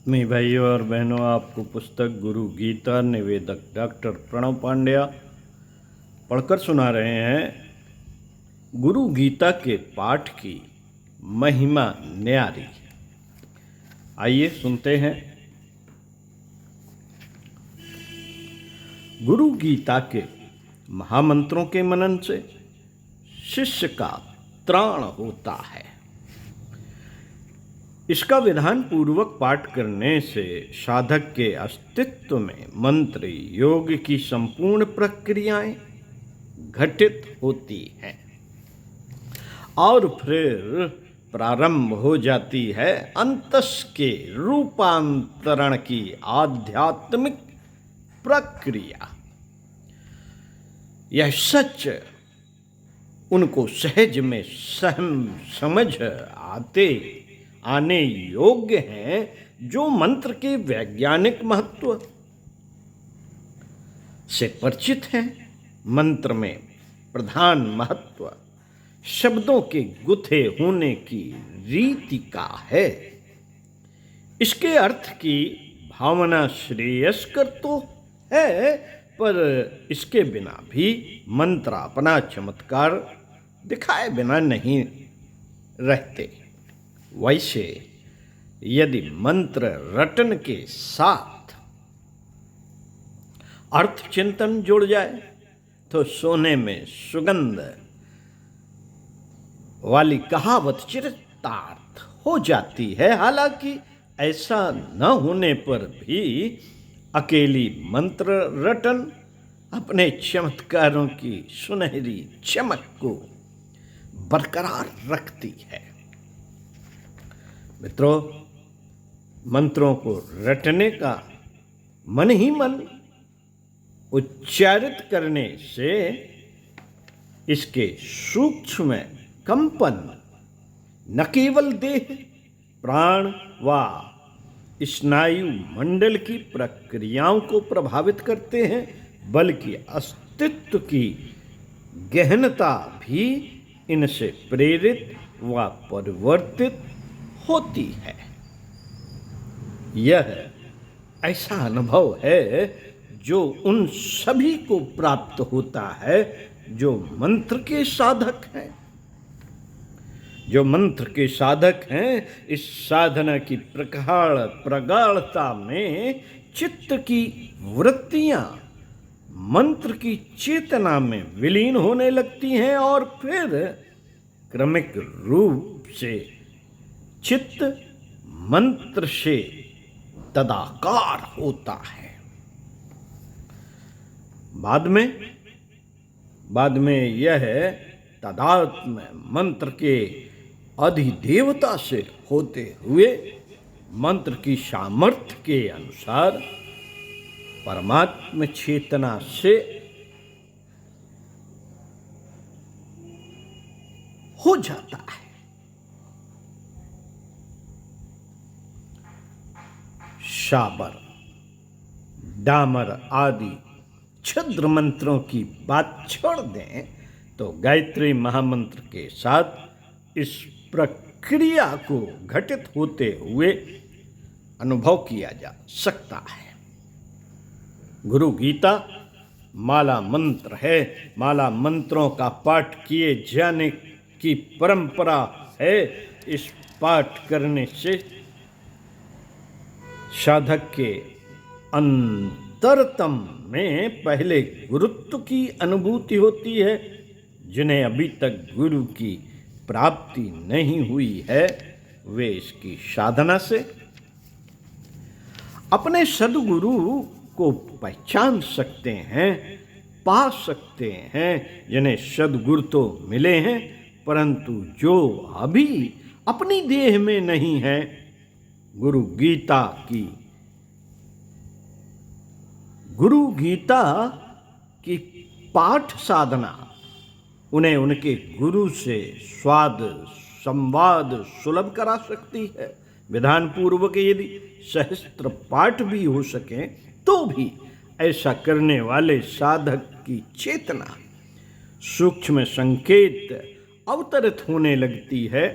आत्मीय भाइयों और बहनों, आपको पुस्तक गुरु गीता निवेदक डॉक्टर प्रणव पांड्या पढ़कर सुना रहे हैं। गुरु गीता के पाठ की महिमा न्यारी। आइए सुनते हैं। गुरु गीता के महामंत्रों के मनन से शिष्य का त्राण होता है। इसका विधान पूर्वक पाठ करने से साधक के अस्तित्व में मंत्र योग की संपूर्ण प्रक्रियाएं घटित होती हैं और फिर प्रारंभ हो जाती है अंतस के रूपांतरण की आध्यात्मिक प्रक्रिया। यह सच उनको सहज में समझ आने योग्य हैं जो मंत्र के वैज्ञानिक महत्व से परिचित हैं। मंत्र में प्रधान महत्व शब्दों के गुथे होने की रीति का है। इसके अर्थ की भावना श्रेयस्कर तो है, पर इसके बिना भी मंत्र अपना चमत्कार दिखाए बिना नहीं रहते। वैसे यदि मंत्र रटन के साथ अर्थ चिंतन जुड़ जाए तो सोने में सुगंध वाली कहावत चरितार्थ हो जाती है। हालांकि ऐसा न होने पर भी अकेली मंत्र रटन अपने चमत्कारों की सुनहरी चमक को बरकरार रखती है। मित्रों, मंत्रों को रटने का मन ही मन उच्चारित करने से इसके सूक्ष्म कंपन न केवल देह, प्राण व स्नायु मंडल की प्रक्रियाओं को प्रभावित करते हैं, बल्कि अस्तित्व की गहनता भी इनसे प्रेरित व परिवर्तित होती है। यह ऐसा अनुभव है जो उन सभी को प्राप्त होता है जो मंत्र के साधक हैं। जो मंत्र के साधक हैं, इस साधना की प्रगाढ़ता में चित्त की वृत्तियां मंत्र की चेतना में विलीन होने लगती हैं और फिर क्रमिक रूप से चित्त मंत्र से तदाकार होता है। बाद में यह तदात्म मंत्र के अधिदेवता से होते हुए मंत्र की सामर्थ्य के अनुसार परमात्म चेतना से हो जाता है। शाबर, डामर आदि क्षुद्र मंत्रों की बात छोड़ दें तो गायत्री महामंत्र के साथ इस प्रक्रिया को घटित होते हुए अनुभव किया जा सकता है। गुरु गीता माला मंत्र है। माला मंत्रों का पाठ किए जाने की परंपरा है। इस पाठ करने से साधक के अंतरतम में पहले गुरुत्व की अनुभूति होती है। जिन्हें अभी तक गुरु की प्राप्ति नहीं हुई है, वे इसकी साधना से अपने सद्गुरु को पहचान सकते हैं, पा सकते हैं। जिन्हें सद्गुरु तो मिले हैं, परंतु जो अभी अपनी देह में नहीं है, गुरु गीता की पाठ साधना उन्हें उनके गुरु से संवाद सुलभ करा सकती है। विधान पूर्वक यदि सहस्त्र पाठ भी हो सके तो भी ऐसा करने वाले साधक की चेतना सूक्ष्म संकेत अवतरित होने लगती है।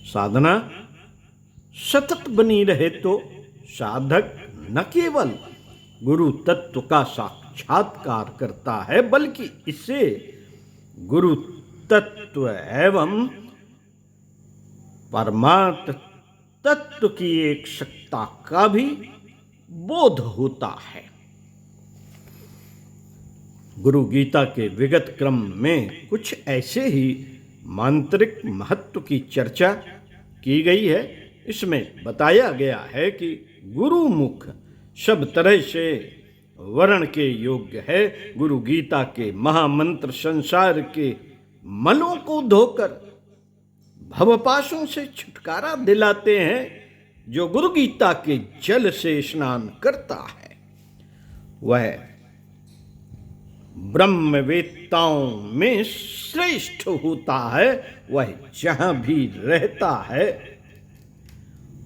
साधना सतत बनी रहे तो साधक न केवल गुरु तत्व का साक्षात्कार करता है बल्कि इसे गुरु तत्व एवं परमात्म तत्व की एक सत्ता का भी बोध होता है। गुरु गीता के विगत क्रम में कुछ ऐसे ही मांत्रिक महत्व की चर्चा की गई है। इसमें बताया गया है कि गुरु मुख सब तरह से वर्ण के योग्य है। गुरु गीता के महामंत्र संसार के मलों को धोकर भवपाशों से छुटकारा दिलाते हैं। जो गुरु गीता के जल से स्नान करता है वह ब्रह्मवेत्ताओं में श्रेष्ठ होता है। वह जहां भी रहता है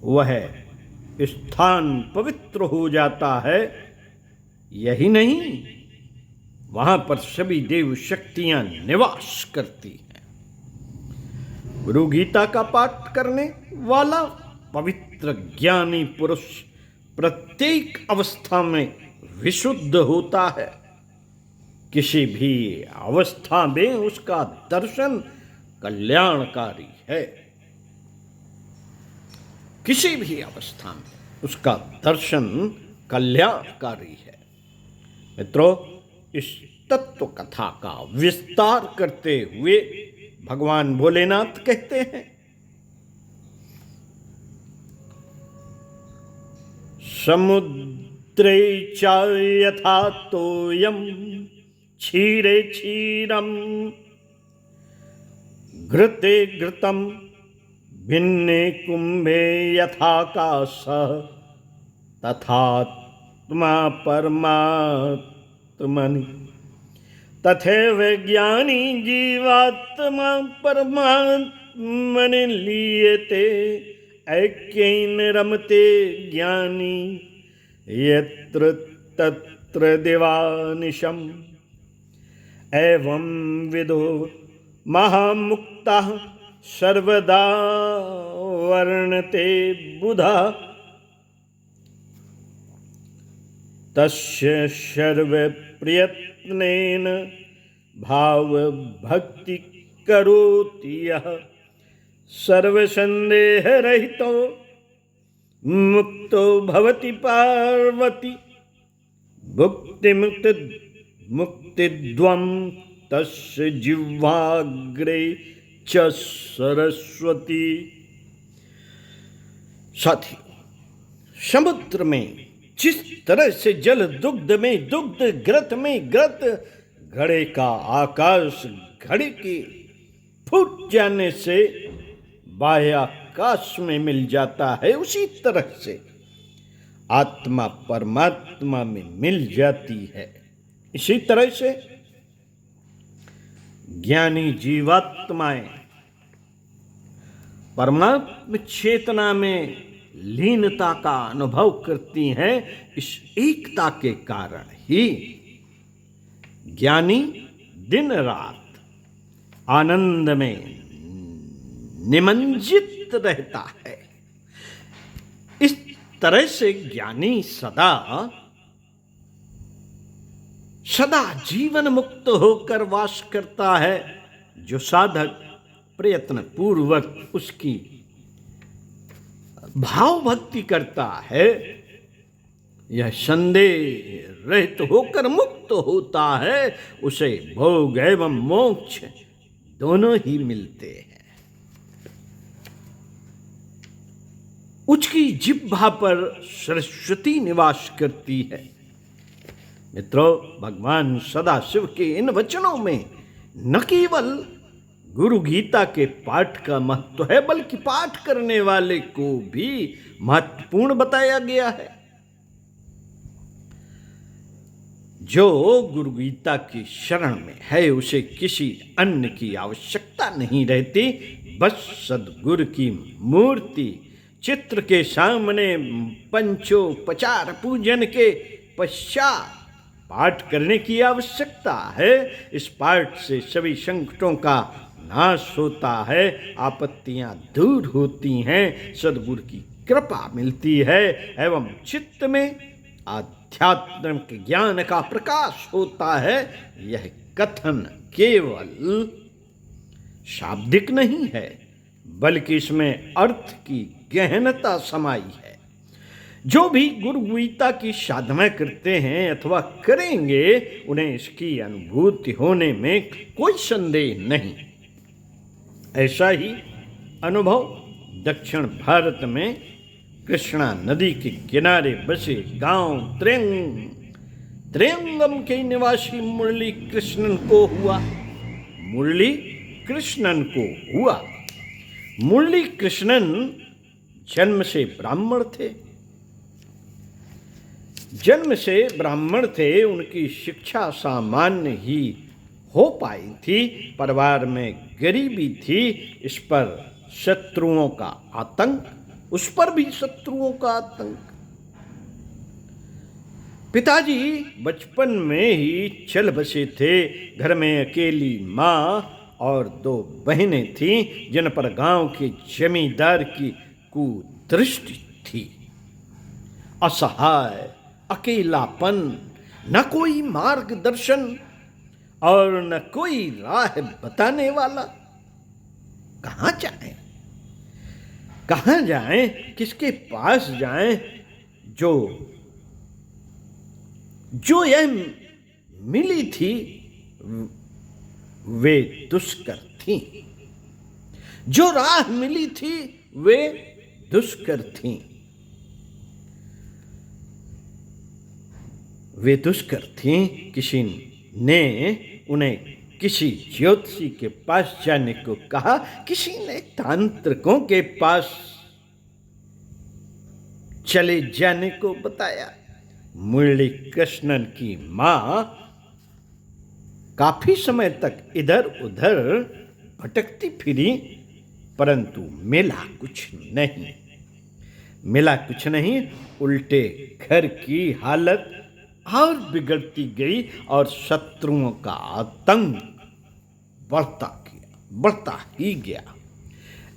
वह स्थान पवित्र हो जाता है। यही नहीं, वहां पर सभी देव शक्तियां निवास करती हैं। गुरु गीता का पाठ करने वाला पवित्र ज्ञानी पुरुष प्रत्येक अवस्था में विशुद्ध होता है। किसी भी अवस्था में उसका दर्शन कल्याणकारी है। किसी भी अवस्था में उसका दर्शन कल्याणकारी है। मित्रों, इस तत्व कथा का विस्तार करते हुए भगवान भोलेनाथ कहते हैं, समुद्रे च यथा तोयम क्षीरे क्षीरम घृते घृतम भिन्ने कुंभे यथाकाशः तथात्मा परमात्मनि तथैव ज्ञानी जीवात्मा परमात्मनि लीयते ऐक्येन रमते ज्ञानी यत्र तत्र दिवानिशम् एवं विदो महामुक्तः सर्वदा वर्णते बुधा तस्य सर्वप्रयत्नेन भाव भक्ति करोति यः सर्वसंदेह रहितो मुक्तो भवति पार्वती भुक्ति मुक्तिद्वं तस्य जिह्वाग्रे च सरस्वती। साथी, समुद्र में जिस तरह से जल दुग्ध में दुग्ध, घृत में घृत, घड़े का आकाश घड़े के फूट जाने से बाह्याकाश में मिल जाता है, उसी तरह से आत्मा परमात्मा में मिल जाती है। इसी तरह से ज्ञानी जीवात्माएं परमात्म चेतना में लीनता का अनुभव करती हैं। इस एकता के कारण ही ज्ञानी दिन रात आनंद में निमज्जित रहता है। इस तरह से ज्ञानी सदा सदा जीवन मुक्त होकर वास करता है। जो साधक प्रयत्न पूर्वक उसकी भाव भक्ति करता है, यह संदेह रहित होकर मुक्त होता है। उसे भोग एवं मोक्ष दोनों ही मिलते हैं। उसकी जिह्वा पर सरस्वती निवास करती है। मित्रों, भगवान सदाशिव के इन वचनों में न केवल गुरु गीता के पाठ का महत्व है बल्कि पाठ करने वाले को भी महत्वपूर्ण बताया गया है। जो गुरु गीता की शरण में है उसे किसी अन्य की आवश्यकता नहीं रहती। बस सद्गुरु की मूर्ति चित्र के सामने पंचोपचार पूजन के पश्चात पाठ करने की आवश्यकता है। इस पाठ से सभी संकटों का नाश होता है, आपत्तियां दूर होती हैं, सद्गुरु की कृपा मिलती है एवं चित्त में आध्यात्मिक ज्ञान का प्रकाश होता है। यह कथन केवल शाब्दिक नहीं है, बल्कि इसमें अर्थ की गहनता समाई है। जो भी गुरु गीता की साधना करते हैं अथवा करेंगे, उन्हें इसकी अनुभूति होने में कोई संदेह नहीं। ऐसा ही अनुभव दक्षिण भारत में कृष्णा नदी के किनारे बसे गांव त्रेंगम के निवासी मुरली कृष्णन को हुआ। मुरली कृष्णन जन्म से ब्राह्मण थे। उनकी शिक्षा सामान्य ही हो पाई थी। परिवार में गरीबी थी। उस पर शत्रुओं का आतंक। पिताजी बचपन में ही चल बसे थे। घर में अकेली माँ और 2 बहनें थीं, जिन पर गांव के जमींदार की कुदृष्टि थी। असहाय, अकेलापन, न कोई मार्गदर्शन और न कोई राह बताने वाला। कहाँ जाएं, किसके पास जाएं? जो यह मिली थी वे दुष्कर थीं। जो राह मिली थी वे दुष्कर थीं। किसी ने उन्हें किसी ज्योतिषी के पास जाने को कहा, किसी ने तांत्रिकों के पास चले जाने को बताया। मुरली कृष्णन की माँ काफी समय तक इधर उधर भटकती फिरी, परंतु मिला कुछ नहीं। उल्टे घर की हालत और बिगड़ती गई और शत्रुओं का आतंक बढ़ता ही गया।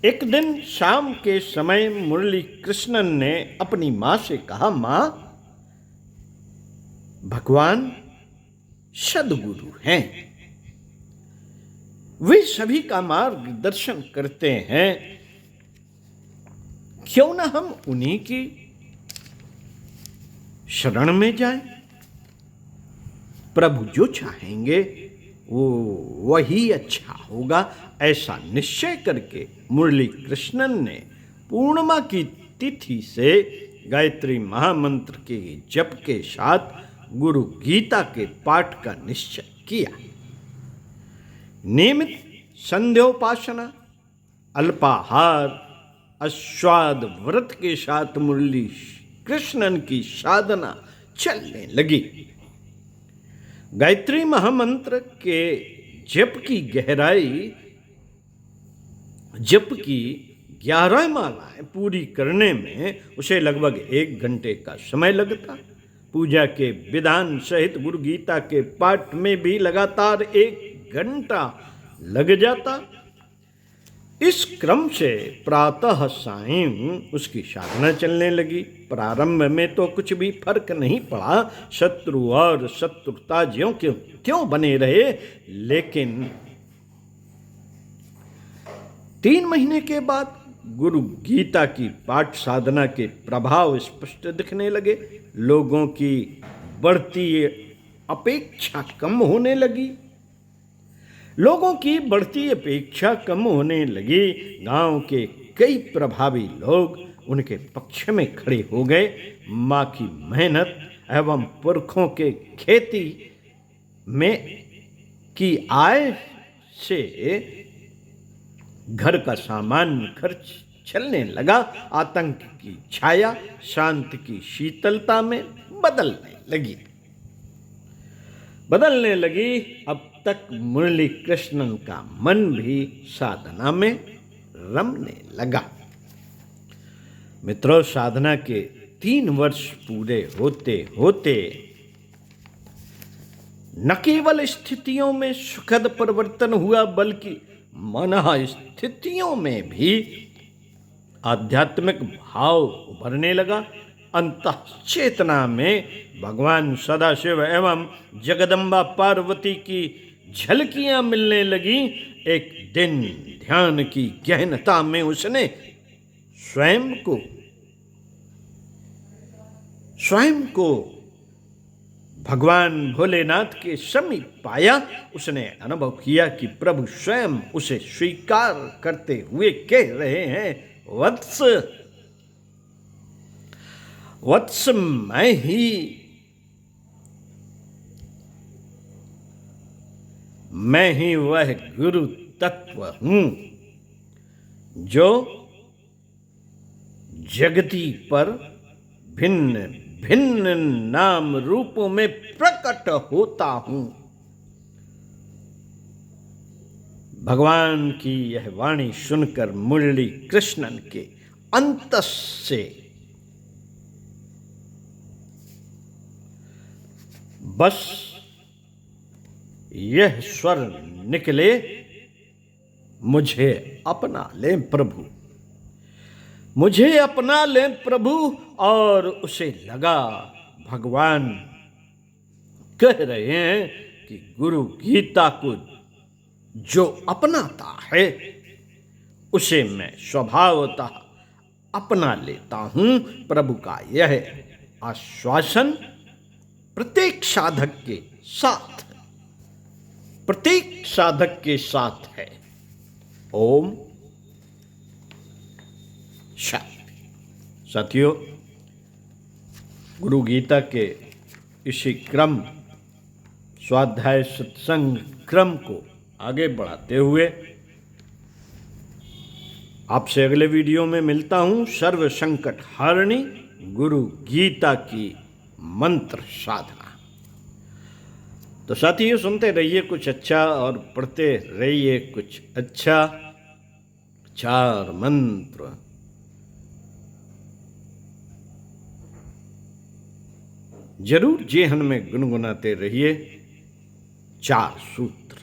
एक दिन शाम के समय मुरली कृष्णन ने अपनी माँ से कहा, माँ, भगवान सद्गुरु हैं। वे सभी का मार्गदर्शन करते हैं। क्यों ना हम उन्हीं की शरण में जाएं? प्रभु जो चाहेंगे वो वही अच्छा होगा। ऐसा निश्चय करके मुरली कृष्णन ने पूर्णिमा की तिथि से गायत्री महामंत्र के जप के साथ गुरु गीता के पाठ का निश्चय किया। नियमित संध्योपासना, अल्पाहार, आस्वाद व्रत के साथ मुरली कृष्णन की साधना चलने लगी। गायत्री महामंत्र के जप की 11 मालाएं पूरी करने में उसे लगभग 1 घंटे का समय लगता। पूजा के विधान सहित गुरु गीता के पाठ में भी लगातार 1 घंटा लग जाता। इस क्रम से प्रातः सायं उसकी साधना चलने लगी। प्रारंभ में तो कुछ भी फर्क नहीं पड़ा। शत्रु और शत्रुता क्यों बने रहे, लेकिन 3 महीने के बाद गुरु गीता की पाठ साधना के प्रभाव स्पष्ट दिखने लगे। लोगों की बढ़ती अपेक्षा कम होने लगी। गांव के कई प्रभावी लोग उनके पक्ष में खड़े हो गए। माँ की मेहनत एवं पुरखों के खेती में की आय से घर का सामान्य खर्च चलने लगा। आतंक की छाया शांति की शीतलता में बदलने लगी। अब तक मुरली कृष्णन का मन भी साधना में रमने लगा। मित्रों, साधना के 3 वर्ष पूरे होते होते न केवल स्थितियों में सुखद परिवर्तन हुआ, बल्कि मन स्थितियों में भी आध्यात्मिक भाव उभरने लगा। अंतः चेतना में भगवान सदाशिव एवं जगदम्बा पार्वती की झलकियां मिलने लगी। एक दिन ध्यान की गहनता में उसने स्वयं को भगवान भोलेनाथ के समीप पाया। उसने अनुभव किया कि प्रभु स्वयं उसे स्वीकार करते हुए कह रहे हैं, वत्स वत्स, मैं ही वह गुरु तत्व हूं जो जगती पर भिन्न भिन्न नाम रूपों में प्रकट होता हूं। भगवान की यह वाणी सुनकर मुरली कृष्णन के अंतस से बस यह स्वर निकले, मुझे अपना ले प्रभु, मुझे अपना ले प्रभु। और उसे लगा भगवान कह रहे हैं कि गुरु गीता को जो अपनाता है उसे मैं स्वभावतः अपना लेता हूं। प्रभु का यह आश्वासन प्रत्येक साधक के साथ है। ओम शांति। साथियों, गुरु गीता के इसी क्रम स्वाध्याय सत्संग क्रम को आगे बढ़ाते हुए आपसे अगले वीडियो में मिलता हूं। सर्व संकट हारिणी गुरु गीता की मंत्र साधना। तो साथियों, सुनते रहिए कुछ अच्छा और पढ़ते रहिए कुछ अच्छा। 4 मंत्र। जरूर जेहन में गुनगुनाते रहिए। 4 सूत्र,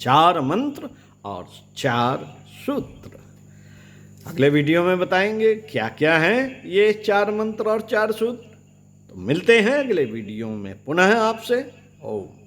4 मंत्र और 4 सूत्र। अगले वीडियो में बताएंगे क्या क्या हैं ये 4 मंत्र और 4 सूत्र। तो मिलते हैं अगले वीडियो में पुनः आपसे। ओम।